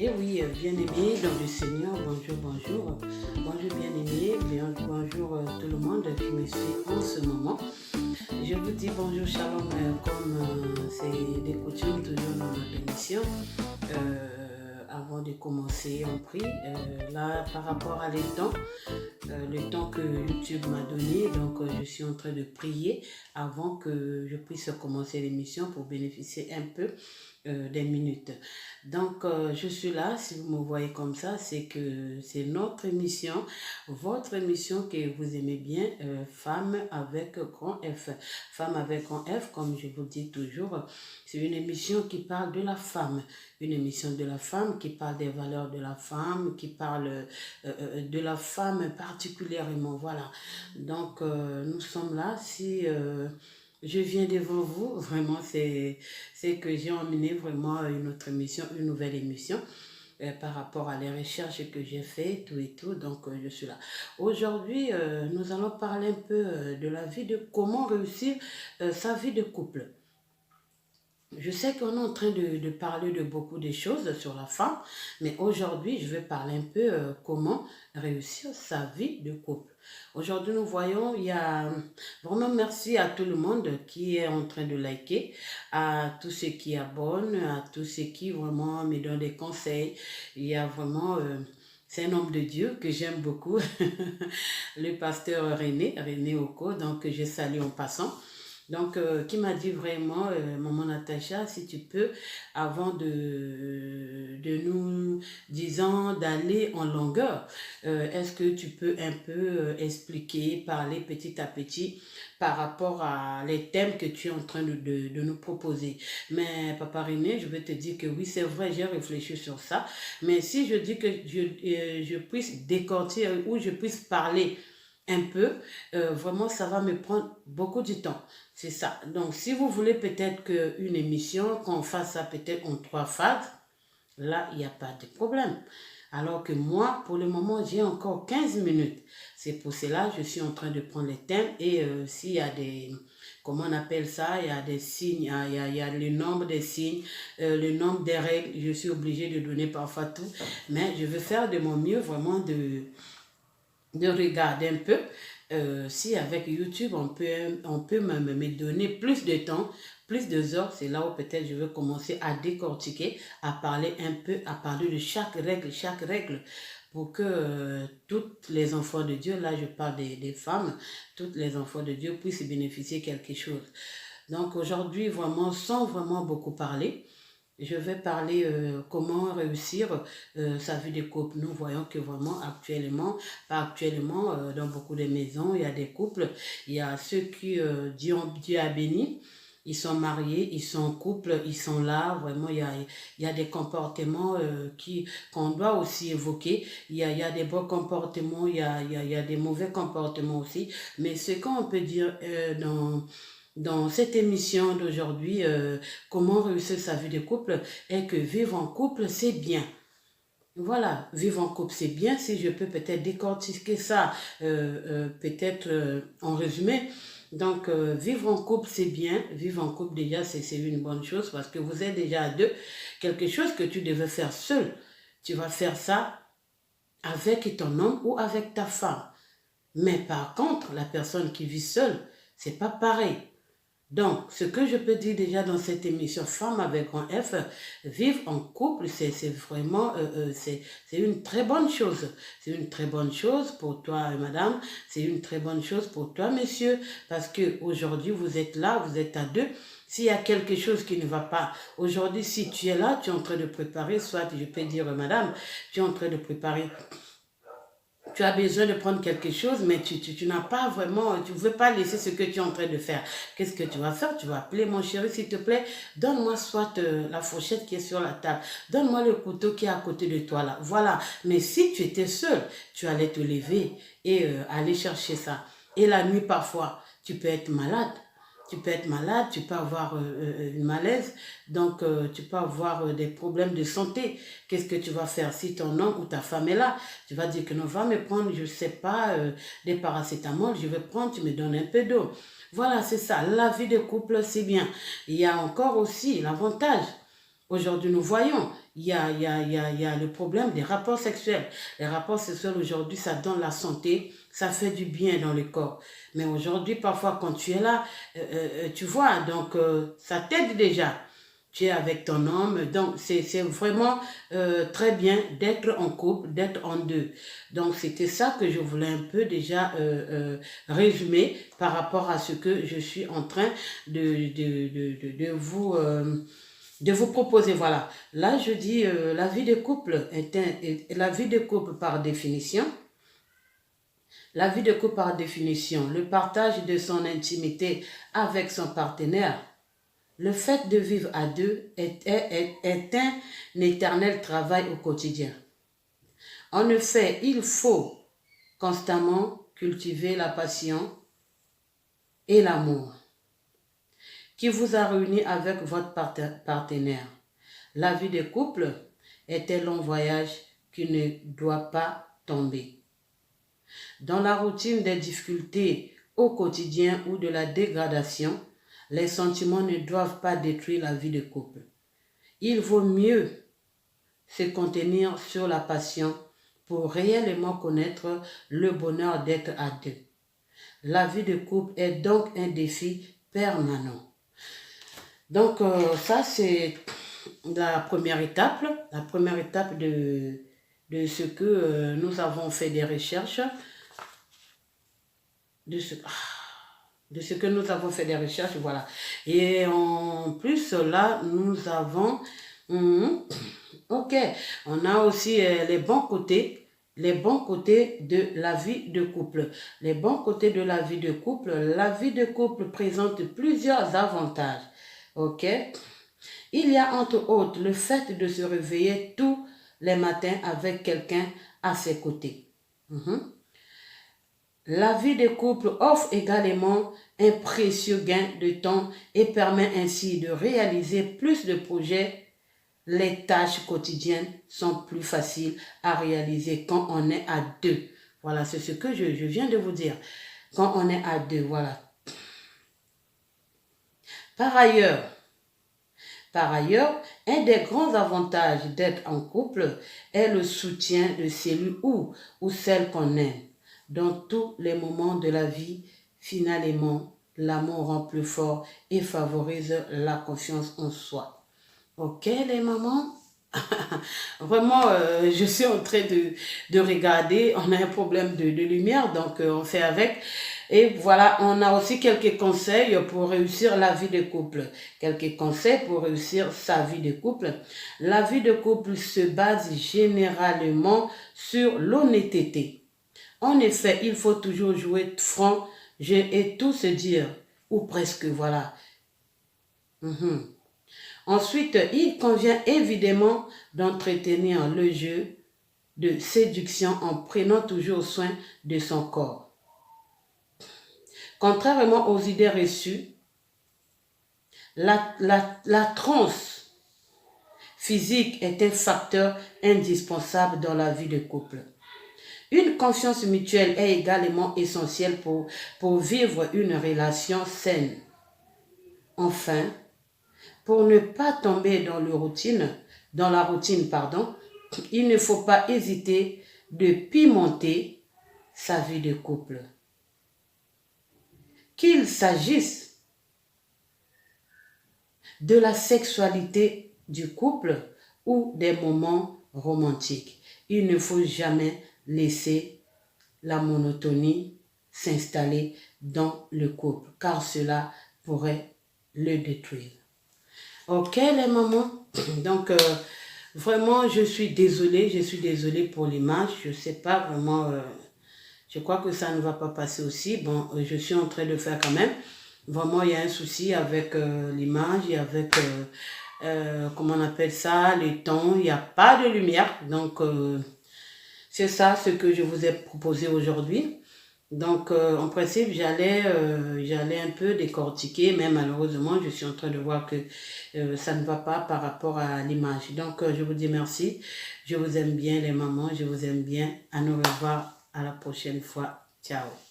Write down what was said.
Et oui, bien-aimés dans le Seigneur, bonjour, bonjour. Bonjour bien-aimés, bonjour tout le monde qui me suit en ce moment. Je vous dis bonjour, shalom, comme c'est des coutumes toujours dans notre émission. Avant de commencer, on prie. Là, par rapport à le temps que YouTube m'a donné, donc je suis en train de prier avant que je puisse commencer l'émission pour bénéficier un peu des minutes. Donc, je suis là, si vous me voyez comme ça, c'est que c'est notre émission, votre émission que vous aimez bien, Femme avec grand F. Femme avec grand F, comme je vous dis toujours, c'est une émission qui parle de la femme, une émission de la femme qui parle des valeurs de la femme, qui parle de la femme particulièrement, voilà. Donc, nous sommes là, si... je viens devant vous, vraiment, c'est que j'ai emmené vraiment une autre émission, une nouvelle émission par rapport à les recherches que j'ai fait, tout et tout, donc je suis là. Aujourd'hui, nous allons parler un peu de la vie de comment réussir sa vie de couple. Je sais qu'on est en train de parler de beaucoup de choses sur la femme, mais aujourd'hui, je vais parler un peu comment réussir sa vie de couple. Aujourd'hui, nous voyons, il y a vraiment merci à tout le monde qui est en train de liker, à tous ceux qui abonnent, à tous ceux qui vraiment me donnent des conseils. Il y a vraiment... c'est un homme de Dieu que j'aime beaucoup, le pasteur René Oko, donc je salue en passant. Donc, qui m'a dit vraiment, maman Natacha, si tu peux, avant de nous, disons, d'aller en longueur, est-ce que tu peux un peu expliquer, parler petit à petit par rapport à les thèmes que tu es en train de nous proposer. Mais Papa René, je vais te dire que oui, c'est vrai, j'ai réfléchi sur ça, mais si je dis que je puisse décortiquer ou je puisse parler un peu, vraiment ça va me prendre beaucoup de temps. C'est ça. Donc si vous voulez peut-être qu'une émission, qu'on fasse ça peut-être en 3 phases, là il n'y a pas de problème. Alors que moi, pour le moment, j'ai encore 15 minutes. C'est pour cela que je suis en train de prendre les thèmes et s'il y a des, comment on appelle ça, il y a des signes, il y a le nombre des signes, le nombre des règles, je suis obligée de donner parfois tout, mais je veux faire de mon mieux vraiment de regarder un peu. Si avec YouTube, on peut me donner plus de temps, plus de heures, c'est là où peut-être je vais commencer à décortiquer, à parler un peu, à parler de chaque règle, pour que toutes les enfants de Dieu, là je parle des femmes, toutes les enfants de Dieu puissent bénéficier quelque chose. Donc aujourd'hui, vraiment, sans vraiment beaucoup parler, je vais parler comment réussir sa vie de couple. Nous voyons que vraiment actuellement, pas actuellement, dans beaucoup de maisons, il y a des couples. Il y a ceux qui, Dieu a béni, ils sont mariés, ils sont en couple, ils sont là. Vraiment, il y a des comportements qu'on doit aussi évoquer. Il y a des bons comportements, il y a des mauvais comportements aussi. Mais ce qu'on peut dire dans cette émission d'aujourd'hui, comment réussir sa vie de couple, est que vivre en couple, c'est bien. Voilà, vivre en couple, c'est bien. Si je peux peut-être décortiquer ça, peut-être en résumé. Donc, vivre en couple, c'est bien. Vivre en couple, déjà, c'est une bonne chose parce que vous êtes déjà à deux. Quelque chose que tu devais faire seul, tu vas faire ça avec ton homme ou avec ta femme. Mais par contre, la personne qui vit seule, c'est pas pareil. Donc, ce que je peux dire déjà dans cette émission Femme avec grand F, vivre en couple, c'est vraiment, c'est une très bonne chose. C'est une très bonne chose pour toi, madame. C'est une très bonne chose pour toi, monsieur. Parce que aujourd'hui, vous êtes là, vous êtes à deux. S'il y a quelque chose qui ne va pas, aujourd'hui, si tu es là, tu es en train de préparer, soit je peux dire, madame, tu es en train de préparer. Tu as besoin de prendre quelque chose, mais tu n'as pas vraiment, tu ne veux pas laisser ce que tu es en train de faire. Qu'est-ce que tu vas faire? Tu vas appeler mon chéri, s'il te plaît, donne-moi soit la fourchette qui est sur la table, donne-moi le couteau qui est à côté de toi là. Voilà. Mais si tu étais seul, tu allais te lever et aller chercher ça. Et la nuit, parfois, tu peux être malade. Tu peux être malade, tu peux avoir une malaise, donc tu peux avoir des problèmes de santé. Qu'est-ce que tu vas faire si ton homme ou ta femme est là? Tu vas dire que non, va me prendre, je ne sais pas, des paracétamol, je vais prendre, tu me donnes un peu d'eau. Voilà, c'est ça. La vie de couple, c'est bien. Il y a encore aussi l'avantage Aujourd'hui, nous voyons, il y a le problème des rapports sexuels. Les rapports sexuels, aujourd'hui, ça donne la santé, ça fait du bien dans le corps. Mais aujourd'hui, parfois, quand tu es là, tu vois, donc ça t'aide déjà. Tu es avec ton homme, donc c'est vraiment très bien d'être en couple, d'être en deux. Donc c'était ça que je voulais un peu déjà résumer par rapport à ce que je suis en train de vous... de vous proposer, voilà. Là, je dis, la vie de couple la vie de couple par définition. La vie de couple par définition, le partage de son intimité avec son partenaire. Le fait de vivre à deux est un éternel travail au quotidien. En effet, il faut constamment cultiver la passion et l'amour qui vous a réuni avec votre partenaire. La vie de couple est un long voyage qui ne doit pas tomber. Dans la routine des difficultés au quotidien ou de la dégradation, les sentiments ne doivent pas détruire la vie de couple. Il vaut mieux se contenir sur la passion pour réellement connaître le bonheur d'être à deux. La vie de couple est donc un défi permanent. Donc ça c'est la première étape de ce que nous avons fait des recherches, de ce que nous avons fait des recherches, voilà. Et en plus, là, nous avons, ok, on a aussi les bons côtés de la vie de couple. Les bons côtés de la vie de couple, la vie de couple présente plusieurs avantages, ok. Il y a entre autres le fait de se réveiller tous les matins avec quelqu'un à ses côtés. La vie de couple offre également un précieux gain de temps et permet ainsi de réaliser plus de projets. Les tâches quotidiennes sont plus faciles à réaliser quand on est à deux. Voilà, c'est ce que je viens de vous dire. Quand on est à deux, voilà. Par ailleurs, un des grands avantages d'être en couple est le soutien de celui ou celle qu'on aime. Dans tous les moments de la vie, finalement, l'amour rend plus fort et favorise la confiance en soi. Ok les mamans? Vraiment, je suis en train de regarder, on a un problème de lumière, donc on fait avec. Et voilà, on a aussi quelques conseils pour réussir la vie de couple. Quelques conseils pour réussir sa vie de couple. La vie de couple se base généralement sur l'honnêteté. En effet, il faut toujours jouer franc et tout se dire, ou presque, voilà. Ensuite, il convient évidemment d'entretenir le jeu de séduction en prenant toujours soin de son corps. Contrairement aux idées reçues, la transe physique est un facteur indispensable dans la vie de couple. Une confiance mutuelle est également essentielle pour vivre une relation saine. Enfin, pour ne pas tomber dans la routine, il ne faut pas hésiter de pimenter sa vie de couple. Qu'il s'agisse de la sexualité du couple ou des moments romantiques, il ne faut jamais laisser la monotonie s'installer dans le couple, car cela pourrait le détruire. Ok les mamans, donc vraiment je suis désolée pour l'image, je sais pas vraiment, je crois que ça ne va pas passer aussi, bon je suis en train de faire quand même, vraiment il y a un souci avec l'image et avec, comment on appelle ça, les tons, il n'y a pas de lumière, donc c'est ça ce que je vous ai proposé aujourd'hui. Donc, en principe, j'allais un peu décortiquer, mais malheureusement, je suis en train de voir que ça ne va pas par rapport à l'image. Donc, je vous dis merci. Je vous aime bien, les mamans. Je vous aime bien. À nous revoir à la prochaine fois. Ciao.